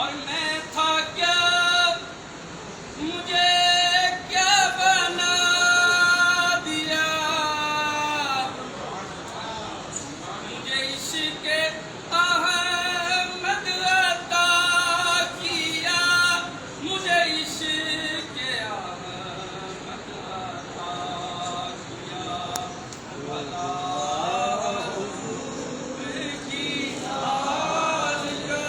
اور میں تھا کیا مجھے کیا بنا دیا مجھے عشق احمد عطا کیا مجھے عشق احمد عطا کیا بلا حضور کی آل کا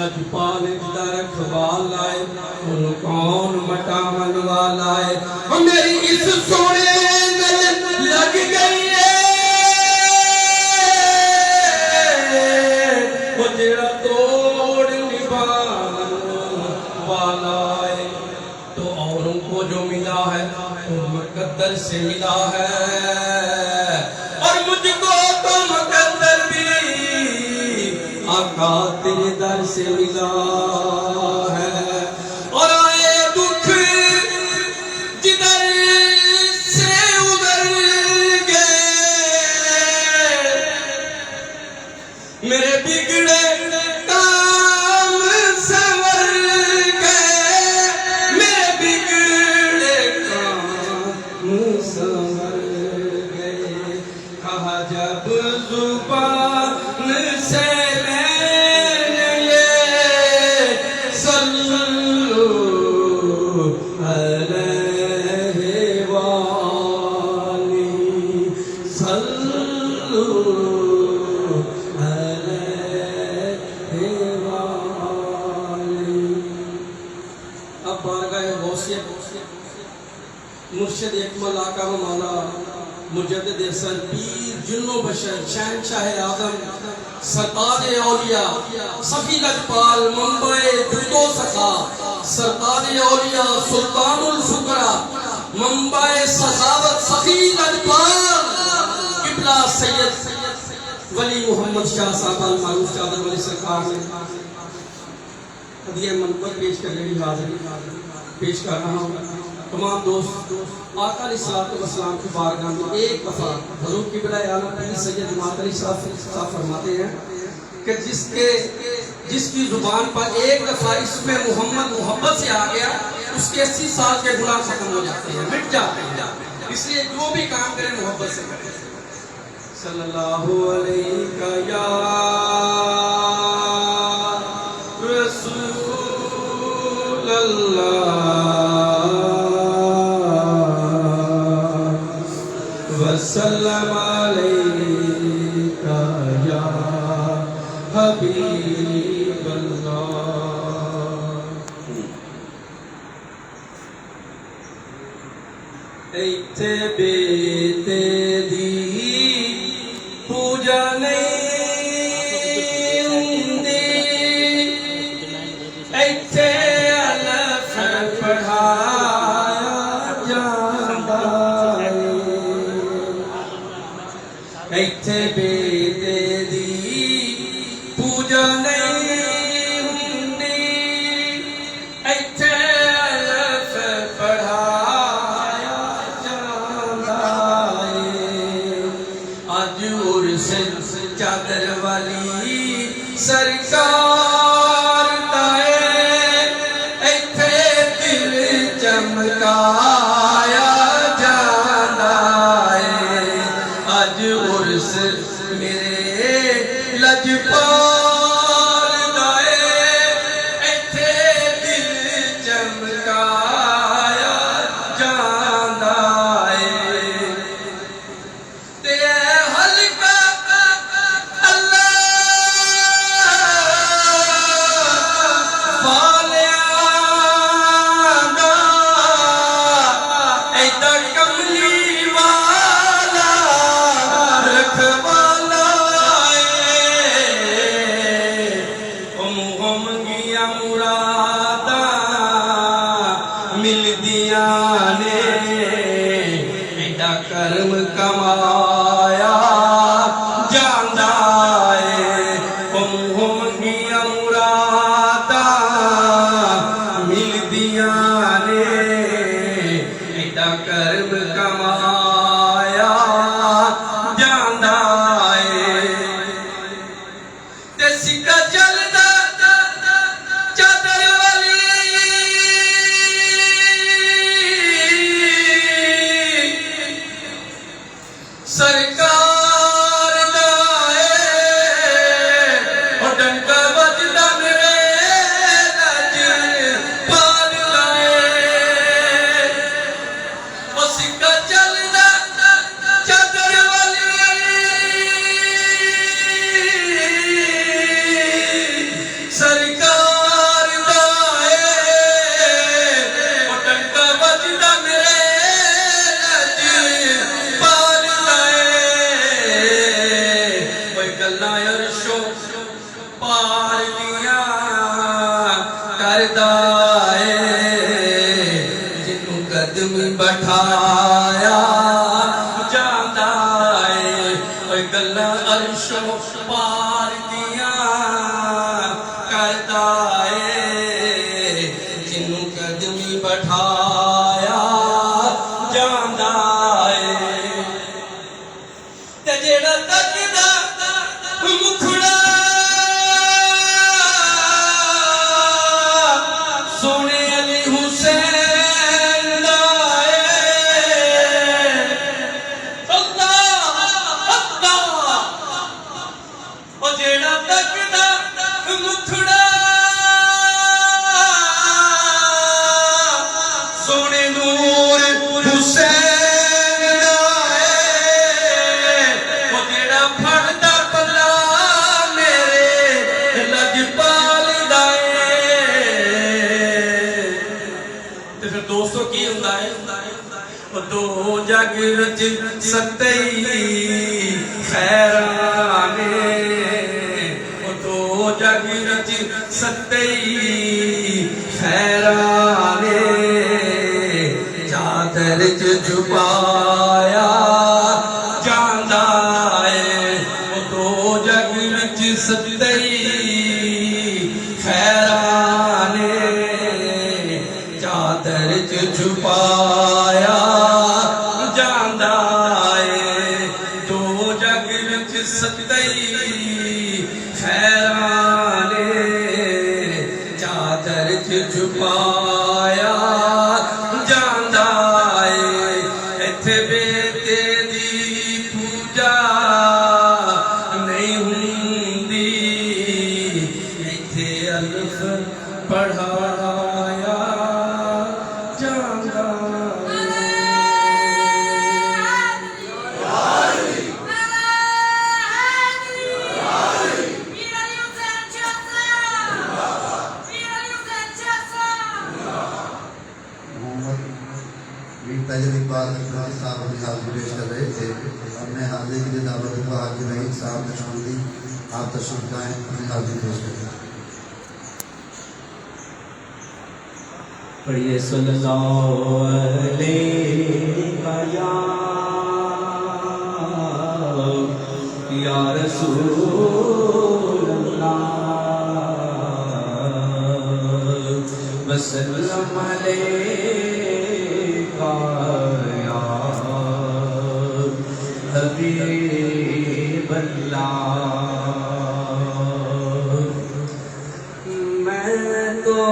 لجپال دا رکھوالا ہے ان کون مٹاون والا ہے اور میری اس سونے میں لگ گئی ہے وہ جڑا توڑ نبھان والا ہے تو اوروں کو جو ملا ہے تو مقدر سے ملا ہے اور مجھ کو تو مقدر بھی آقا تیرے در سے ملا ہے اور آئے دکھ جدھر سے ادھر گئے میرے بگڑے کام سنور گئے میرے بگڑے کام سنور گئے کہا جب زبان سے مرشد اکمل آقا و مولا مجدد احسن پیر جن و بشر شہنشاہ آدم سرتاج اولیاء صفی لجپال منبع جود و سخا سرتاج اولیاء سلطان الفقراء منبع سخاوت صفی لجپال قبلہ سید ولی محمد شاہ صاحب المعروف چادر ولی سرکار نے ہدیہ منبر پیش کرنے کی حاضری پیش کر رہا ہوں تمام دوست آقا علیہ السلام کی بارگاہ میں ایک دفعہ حضور قبلہ عالم پیر سید جماعت علی صاحب فرماتے ہیں کہ جس کی زبان پر ایک دفعہ اس میں محمد محبت سے آ گیا اس کے 80 سال کے گناہ ختم ہو جاتے ہیں مٹ جاتے ہیں اس لیے جو بھی کام کرے محبت سے کرے صلی اللہ علیہ یا رسول اللہ وسلم علیکہ یا حبیب اللہ ایتھے بیتے دی پوجا نہیں ہوندی ایتھے الف پڑھایا جاندا ایتھے بیتے دی پوجا نہیں ہوندی ایتھے الف پڑھایا جاندا اج عرس چادر والی سرکار دائے ایتھے دل چمکایا جاندا اج عرس میرے لجپال دائے ایتھے دل چمکایا جاندا تے حلقہ اللہ والیاں دا ایدا کملی والا رکھوالا پار دیا کردا ہے جنوں قدم بٹھایا جاندا ہے اوے گلاں عرشوں پار دیا کردا ہے جنوں قدم بٹھایا جاندا ہے تے جیڑا تکدا مکھڑا سونے علی حسین دا اللہ اللہ او جیڑا تکدا مکھڑا سونے نور حسین دا او جیڑا پھڑدا پلا میرے لجپال دا تے پھر دوستو کی ہوندا ہے او دو جگ رچ سکئی خیرانے او دو جگ رچ سکئی خیرانے چادر چ چھپایا جاندا ہے او دو جگ وچ سکئی خیرانے چادر چ چھپایا جاندا ہے دو جگ وچ سکئی خیرانے چادر چ چھپایا جاندا ہے ایتھے بیٹے دی پوجا نہیں ہوندی ایتھے الف پڑھایا جاندا تجربہ بات صاحب اپنی حاضری پیش کر رہے تھے اور میں حاضری کے لیے دعوت کو حاضر رہی صاحب تشریف دی آپ تشریف لائیں اپنی حاضری پیش کریں پڑھیے صلی اللہ علیہ یا رسول اللہ وسلم علیکہ یا حبیب اللہ میں تو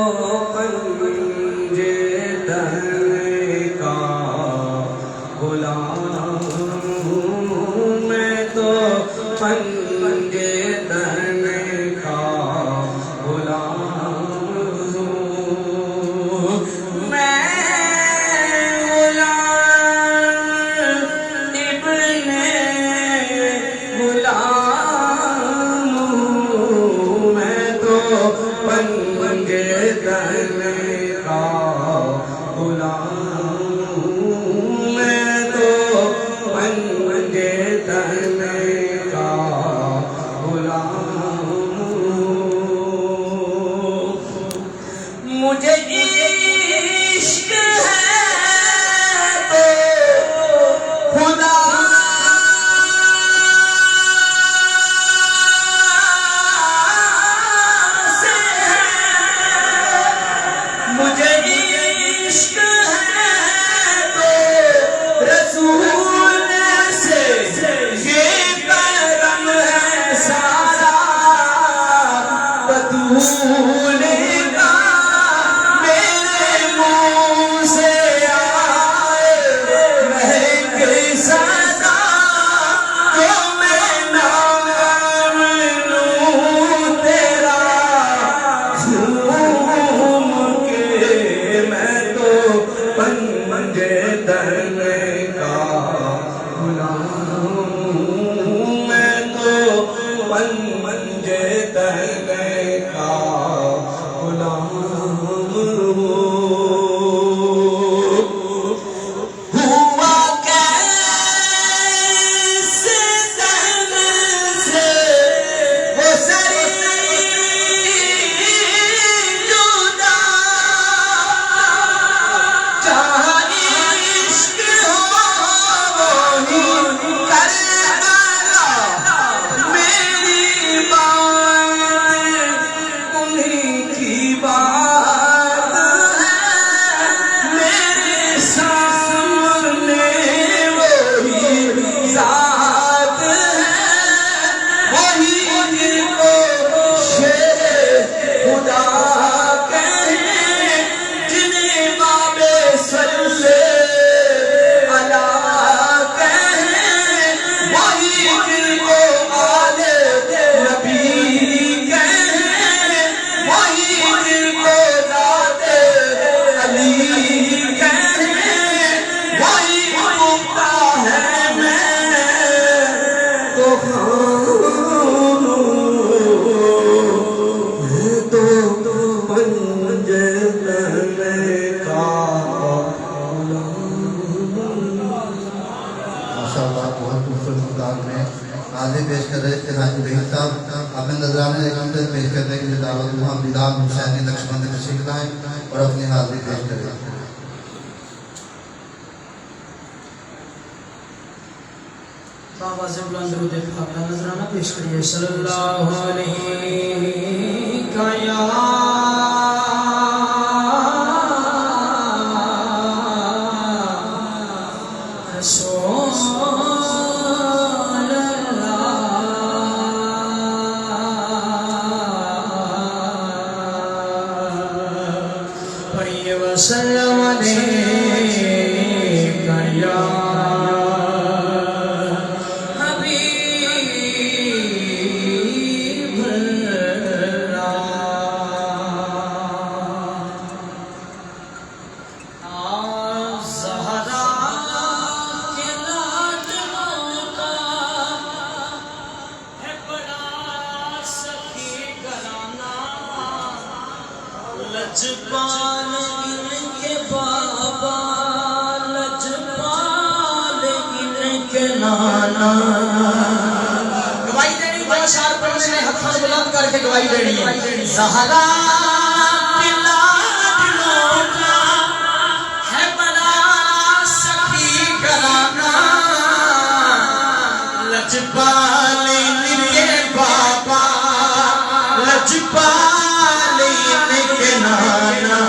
پنجے تن کا غلام ہوں میں تو پنجے تن کا غلام ہوں میں غلام ابن غلام ہوں میں تو پنجے تن کا غلام ہوں میں تو پنجے تن کا غلام ہوں مجھے عشق ہے تو خدا سے ہے مجھے عشق ہے تو رسول سے یہ کرم ہے سارا بطول کا میرے منہ سے آئے مہک صدا جو میں نام لوں تیرا جھوم کے میں تو پنجے تن کا غلام ہوں میں تو پنجے تن کا غلام ہوا کیسے تن سے وہ سری پیش کر رہے تھے حاجی وحید صاحب، اپنے نذرانے اقامت پیش کرنے کے لیے دعوت ہوں. ہم بلال حسینی نقشبند تشریف لائیں اور اپنی حاضری پیش کریں. بابا سے بلند درود پاک کا نذرانہ پیش کریے. صلی اللہ علیہ وسلم علیکہ یا حبیب اللہ. زہرا کے لاڈلوں کا ہے بڑا سخی گھرانہ، لجپال بابا لجپال ان کے نانا. گواہی دینی، دو اشعار پڑھنے میں ہاتھ بلند کر کے گواہی دینی ہے. زہرا کے لاڈلوں کا ہے بڑا سخی گھرانہ، لجپال ان کے بابا لجپال ان کے نانا،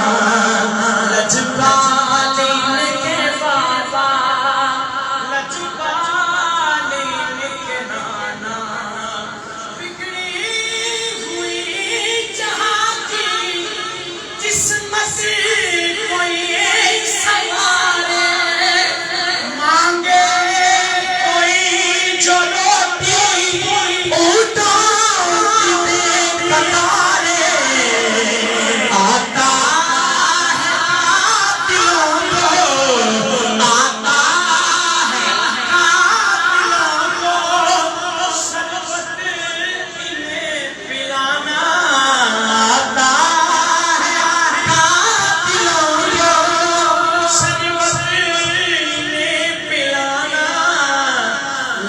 لجپال ان کے بابا لجپال ان کے نانا. بگڑی ہوئی جہاں کی قسمت کوئی سوارے، مانگے کوئی جو روٹی اونٹوں کی قطارے، آتا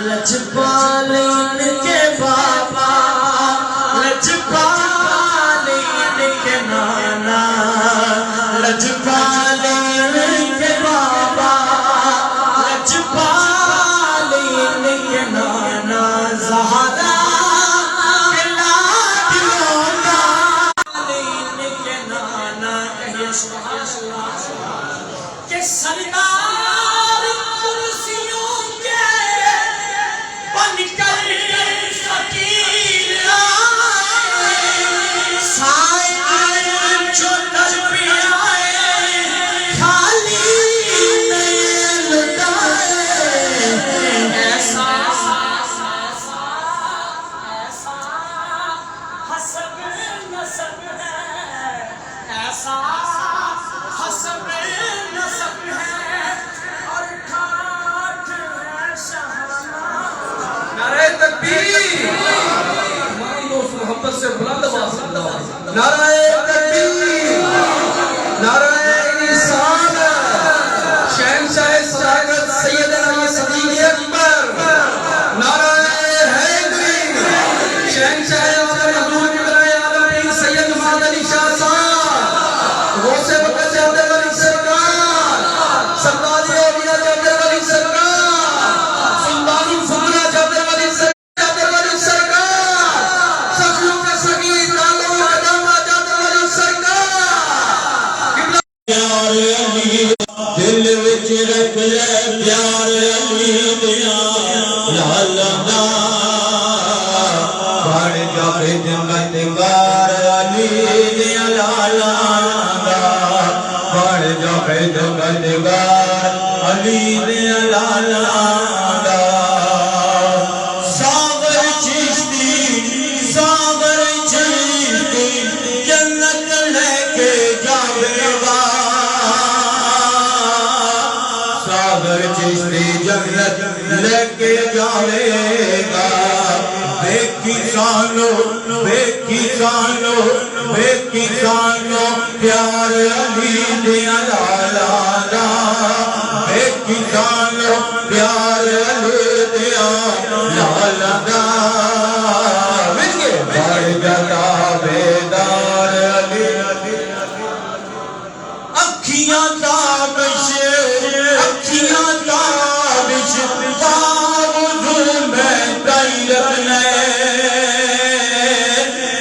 لجپال ان کے بابا لجپال ان کے نانا، لجپال ان کے بابا لجپال ان کے نانا. زہرا کے لاڈلوں کا ان کے نانا. کہیے سبحان اللہ. کہ سرکار کرسیوں کے بن کر فقیر آئے، سائل جو در پہ آئے خالی نہیں لٹائے. ایسا حسب نسب ہے، ایسا حسب نسب ہے اور ٹھاٹھ ہے شہانہ. نعرہ تکبیر. ہماری دوست محبت سے بلند آواز سے نعرہ تکبیر، نعرہ رسالت. شہنشاہ سعادت سیدنا صدیق اکبر، نعرہ حیدری. شہنشاہ عالم حضور کبرائے عالم پیر سید محمد علی شاہ صاحب، غوث وقت جابر ولی سرکار، سردار اولیاء جابر ولی سرکار، سلطان الفقراء جابر ولی سرکار، سخیوں کے سخی دالوں کا دامہ جابر ولی سرکار. پیار علی دل وچ رکھ لے، پیار علی دیا لالا دا بڑ جاوے جنگار علی دیا لالا دا بڑ جاوے جنگار علی دیا لالا دا. ساغر چشتی جنت لے کے جاوے گا، ساغر چشتی جنت لے کے جاوے گا. بے کسانو پیار علی دیا لالا دا، بے کسانو پیار علی دیا لالا دا.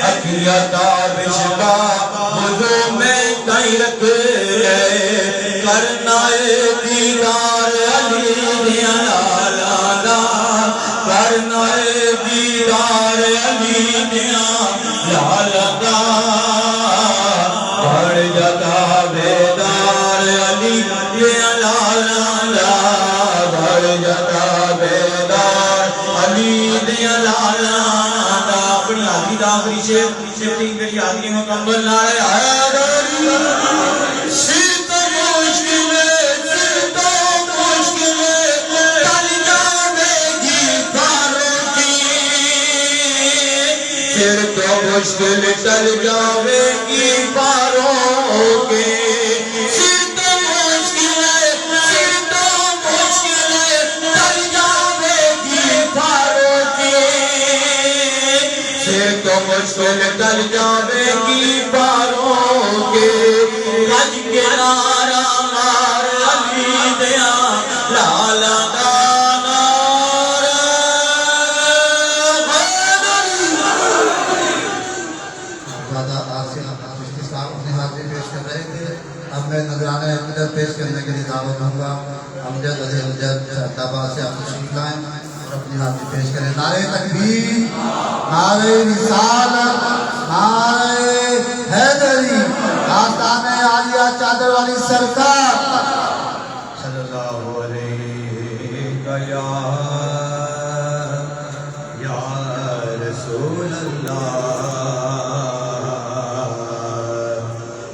اکھیاں تابش کا وضو میں کہیں رکھ لے کرنا دیدار علی دیاں لالا کرنا دیدار علی دیاں لالا بڑھ جاتا بیدار علی دیاں لالا بڑھ جاتا بیدار علی دیاں لالا اپنی آدھی داخلی شیف تین میری آدھی مکمل نعرہ حیدری سر تو مشکلیں ٹل جاوے گی کاروں کی سر تو مشکل ٹل جاوے گی کاروں کے سر تو مشکلیں ٹل جاوے گی کاروں کی سر تو مشکل ٹل جاوے گی پاروں کے گج کے نعرہ مار علی دیا لالا دادا آصف چشتی صاحب اپنے حاضری پیش کر رہے تھے اب میں نذرانہ امجد پیش کرنے کے لیے دعوت دوں گا امجد علی امجد شہدآباد سے آپ تشریف لائیں اور اپنی حاضری پیش کریں نعرہ تکبیر نعرہ رسالت نعرہ حیدری داستان عالیہ چادر والی سرکار صلی اللہ علیہ یا رسول اللہ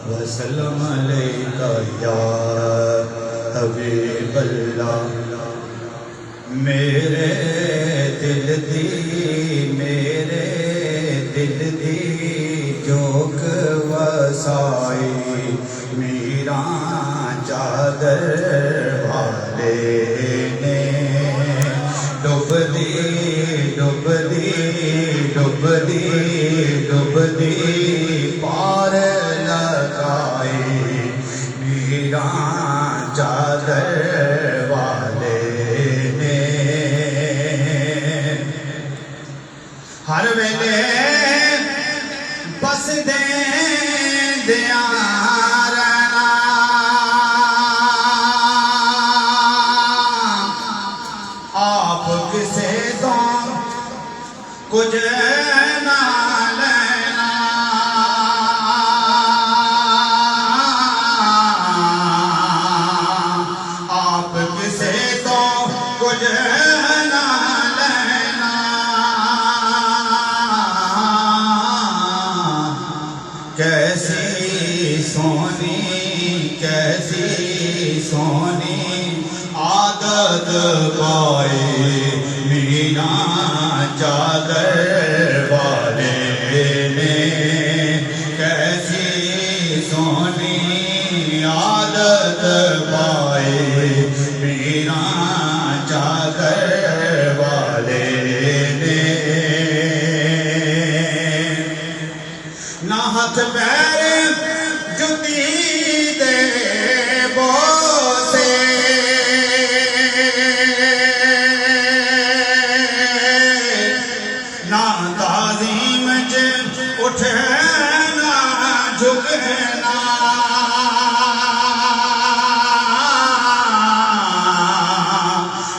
وسلم علیکہ یا حبیب اللہ میرے دل دی جوک وسائی میران چادر والے نے ڈب دی پار لگائی میران چادر والے نے ہر ویلے بس دیاں رہنا آپ کسے تو کچھ نہ لینا آپ کسے تو کچھ نہ لینا کیسی سونی عادت پائی میران چادر والے نے کیسی سونی عادت پائی میران چادر والے نے نہ ہاتھ پیر جتی دے بوسے نہ تعظیم اٹھنا جھکنا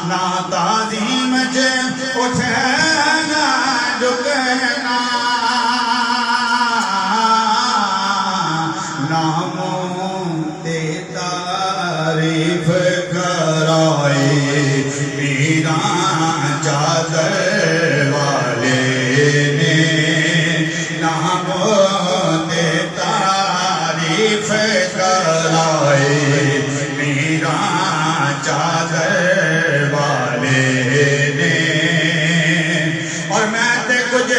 نہ تعظیم اٹھنا جھکنا ناموں تے تعریف کرائی میران چادر والے نے ناموں تے تعریف کرائی میران چادر والے نے اور میں تے کچھ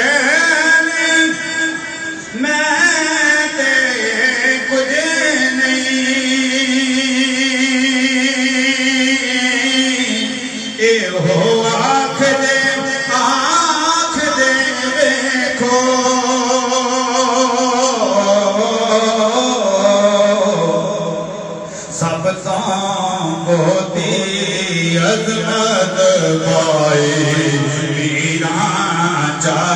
سب ہوتی عظمت پائی میران چادر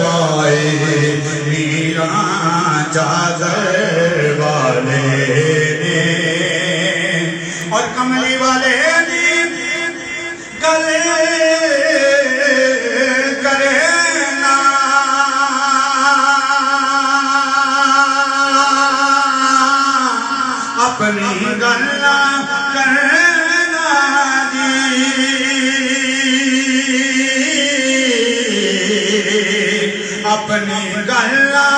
پائے میرا چادر والے نے اور کملی والے نے گلے کرنا اپنی گلا کرنا اپنی گلا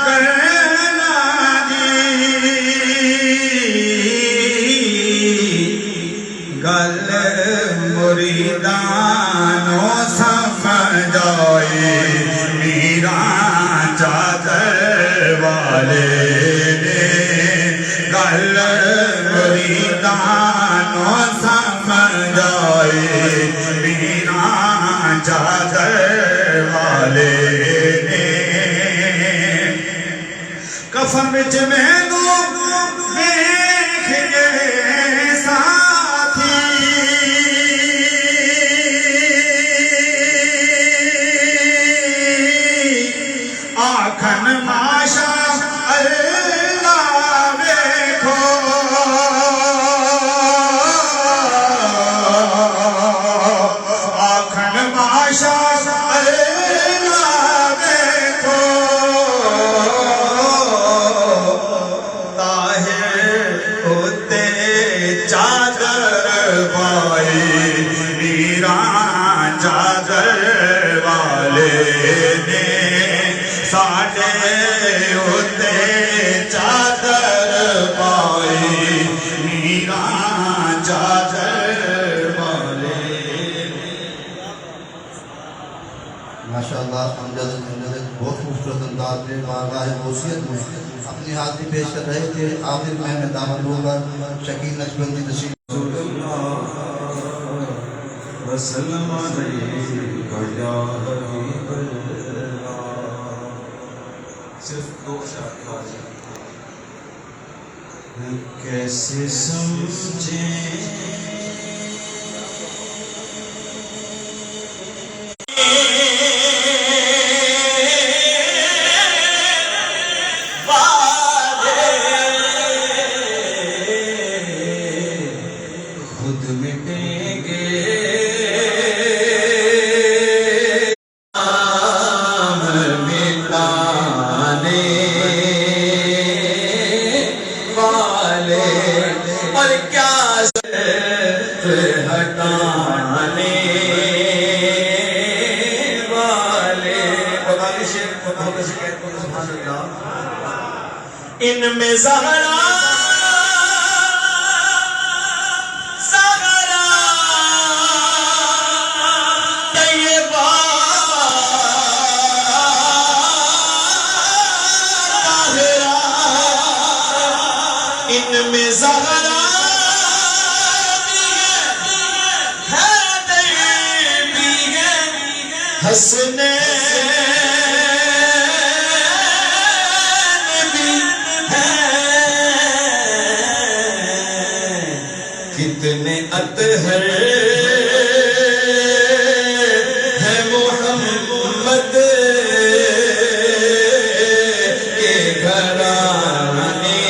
کرنا گل مریدانوں سمجھائے میرا چادر والے نے گل مریدانوں سمجھائے میرا چادر والے کفن وچ مینوں ویکھ کے ساتھی آکھن ماشا اللہ ویکھو آکھن ماشا ماشاءاللہ امجد بہت خوبصورت انداز میں بارگاہ غوثیت میں اپنی حاضری پیش کر رہے تھے. عابد محمد دامن روبر شکیل نقشبندی تشریف وسلم علیکہ یا حبیب اللہ. صرف دو اشعار کیسے سمجھیں ان میں زہرا طیبہ طاہرہ ان میں زہرا ہے طیبی ہے حسنین کتنے اطہر ہے محمد کے گھرانے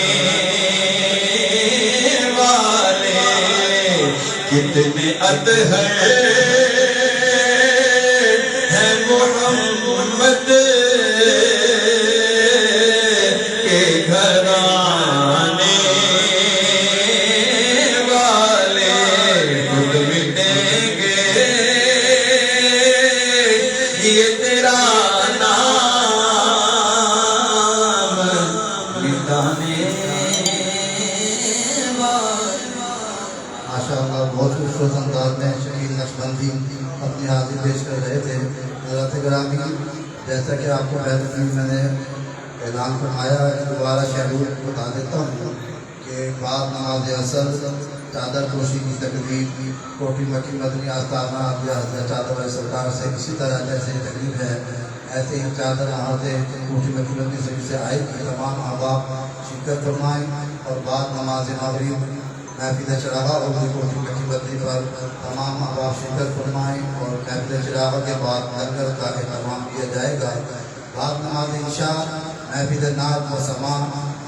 والے کتنے اطہر ہے محمد کے گھرانے ماشاءاللہ بہت خوبصورت انداز میں شکیل نقشبندی اپنی حاضری پیش کر رہے تھے. حضرات گرامی جیسا کہ آپ کو پہلے میں نے اعلان فرمایا ہے دوبارہ شیڈول بتا دیتا ہوں کہ بعد نماز اثر چادر پوشی کی تقریب کوٹھی مکی مدنی آستانہ حضرت چادر والے سرکار سے اسی طرح جیسے تقریب ہے ایسے ہی چادر یہاں سے کوٹھی مکی مدنی سے آئے کہ تمام احباب شرکت فرمائیں اور بعد نماز مغرب محفل چراغا اردو کوٹھی مکی مدنی پر تمام احباب شرکت فرمائیں اور محفل چراغا کے بعد لنگر کا اہتمام کیا جائے گا. بعد نماز عشاء محفل نعت و سماع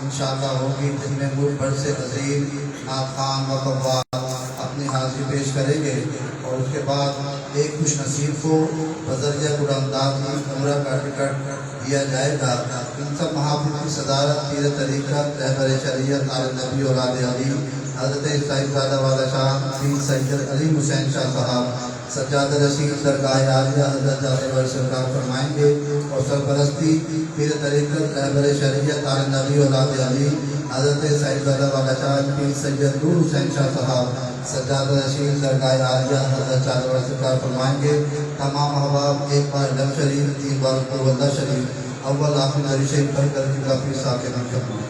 انشاءاللہ ہوگی، جس میں ملک بھر سے نظیر نعت خوان و قوال اپنی حاضری پیش کریں گے، اور اس کے بعد ایک خوش نصیب کو بذریعہ قرآن داد عمرہ کا ٹکٹ دیا جائے گا۔ ان سب محافل کی صدارت پیر طریقت رہبر شریعت آل نبی اولاد علی حضرت صاحب زادہ والا شاہ پیر سید علی حسین شاہ صاحب سجاد رشید درگاہ عالیہ حضرت جعفر سرکار فرمائیں گے، اور سرپرستی پیر طریقت رہبر شریعت آل نبی اولاد علی حضرت صاحب زادہ والا شاہ پیر سید نور حسین شاہ صاحب سجاد رشید درگاہ عالیہ حضرت جعفر سرکار فرمائیں گے۔ تمام احباب ایک بار لم شریف، تین بار قل اللہ شریف، اول آخر نری شریف پڑھ کر قبلہ پیر صاحب کے نام کرنا۔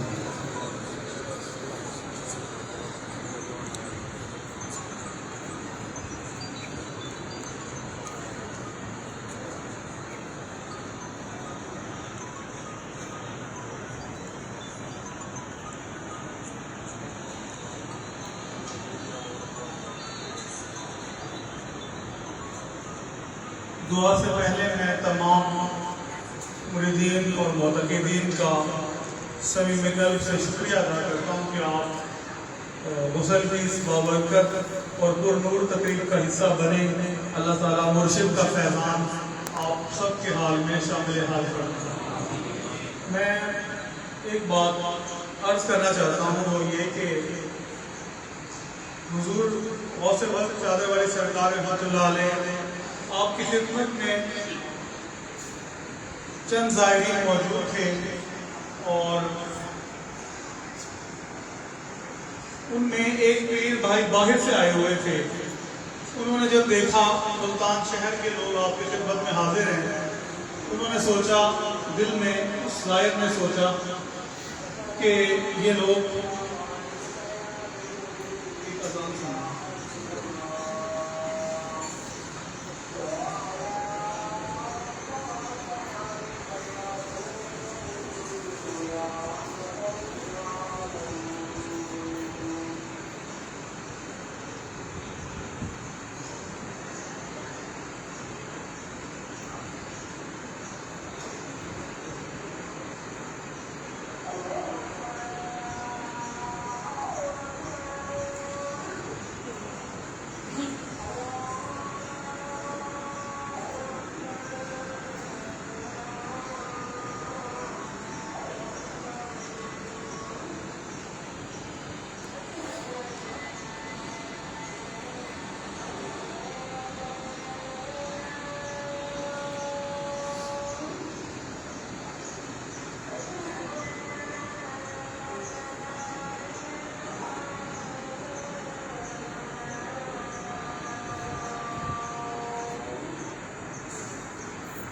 دعا سے پہلے میں تمام مریدین اور معتقدین کا صمیم قلب سے شکریہ ادا کرتا ہوں کہ آپ غسل کی اس بابرکت اور پر نور تقریب کا حصہ بنے۔ اللہ تعالیٰ مرشد کا فیضان آپ سب کے حال میں شامل حال کریں۔ میں ایک بات عرض کرنا چاہتا ہوں، وہ یہ کہ حضور غوث وقت چادر والی سرکار رحمۃ اللہ علیہ آپ کی خدمت میں چند زائرین موجود تھے، اور ان میں ایک پیر بھائی باہر سے آئے ہوئے تھے۔ انہوں نے جب دیکھا ملتان شہر کے لوگ آپ کی خدمت میں حاضر ہیں، انہوں نے سوچا، دل میں اس زائر نے سوچا کہ یہ لوگ